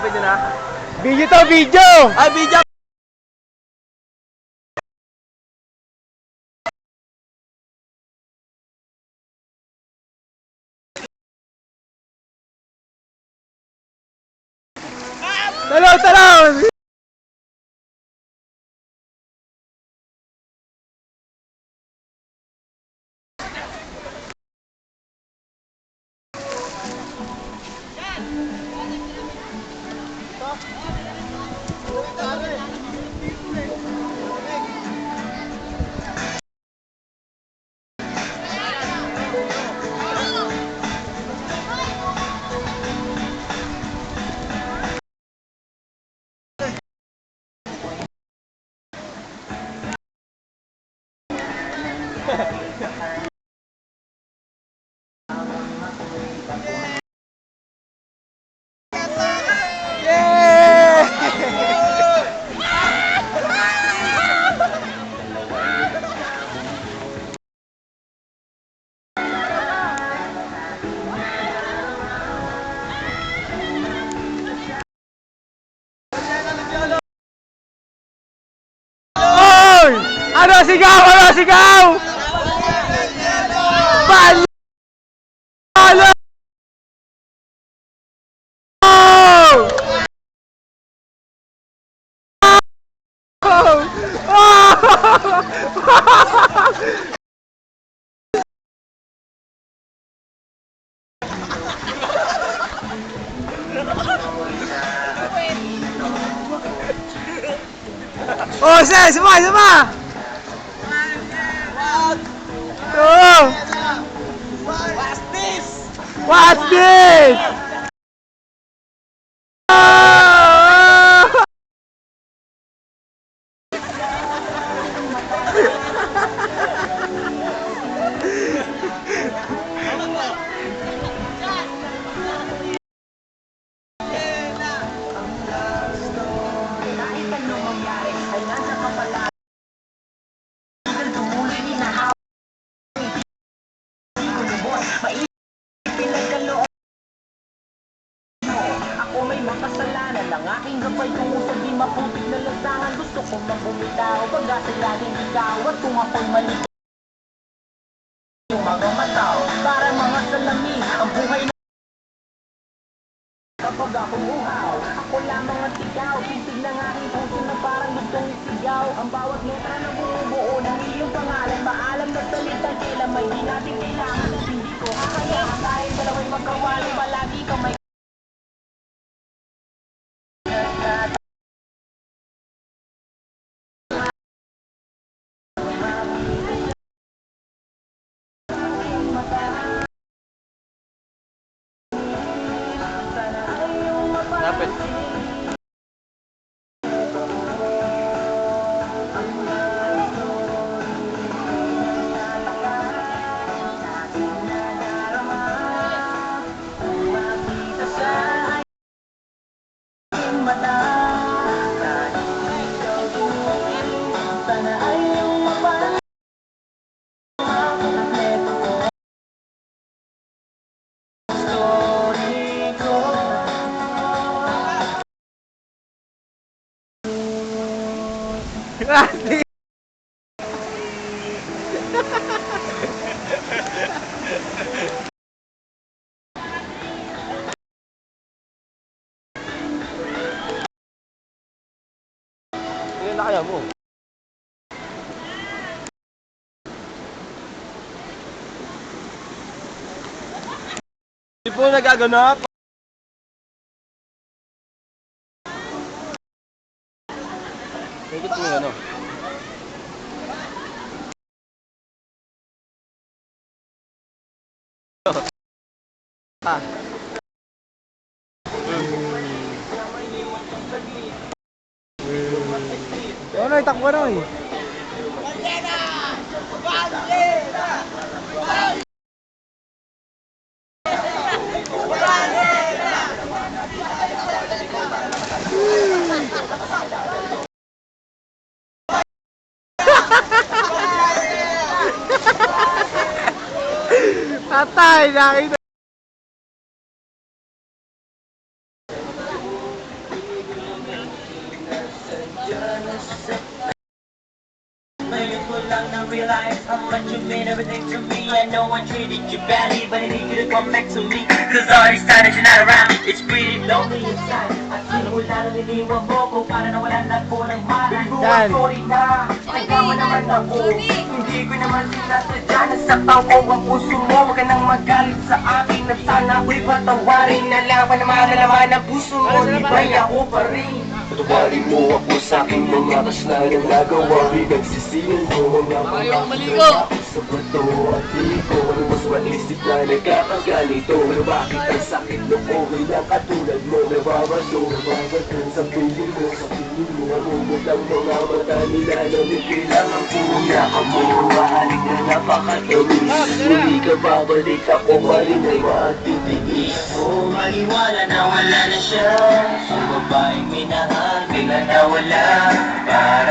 pwede na. Video to, video! Ay, video! Talon, talon! Oy! Ano sigaw? Ano sigaw? Panalo! Oh, say, sama, sama. Oh. What's this? What's this? Oh! Ako may makasalanan ng aking gabay kung usap di maputik na lansangan. Gusto kong mabumitaw pag-asa laging ikaw. At kung ako'y mali yung mga mataw para mga salamin ang buhay na kapag akong uhaw. Ako lamang ang sigaw, pintig ng aking puso na parang gustong isigaw. Ang bawat letra na bumubuo ng iyong pangalan. Maalam na salitang kailan may di natin kailangan. At hindi ko kakayaan dahil dalawa'y magkawali. Palagi ka may Dapat. Ilan na kaya mo? Hindi po nagaganap. Higit po yung ano. Ah. Ano, itakbo na eh. Patay, nakita. Ngayon ko lang na-realize how much you mean everything to me. I know I treated you badly, but I need you to come back to me. Cause all these times that you're not around, it's pretty lonely inside. At sinula na niliwan mo ko, para nawalan na po ng malay. Yan. Sorry na, nagkama naman ako. Hindi ko naman sinasadya, nasaktan ko ang puso mo. Huwag ka nang magalit sa akin, at sana ako'y patawarin. Alam pa naman na laman ang puso mo, di ba ako pa rin? Patawarin mo ako sa aking mga kasalanan nagawa. Pinagsisihan mo mga mga sa bato at di ko ano mas malisip na nagkakaganito. Pero bakit ang sakit ng okay na katulad mo nababato sa piling mo, sa piling mo. Amumot ang mga mata nila na may kailangan ko na mo. Mahalik na napakatamis. Muli ka babalik ako maling ay matitiis. Oh, maniwala na wala na siya. Ang babaeng minahal, bigla na wala.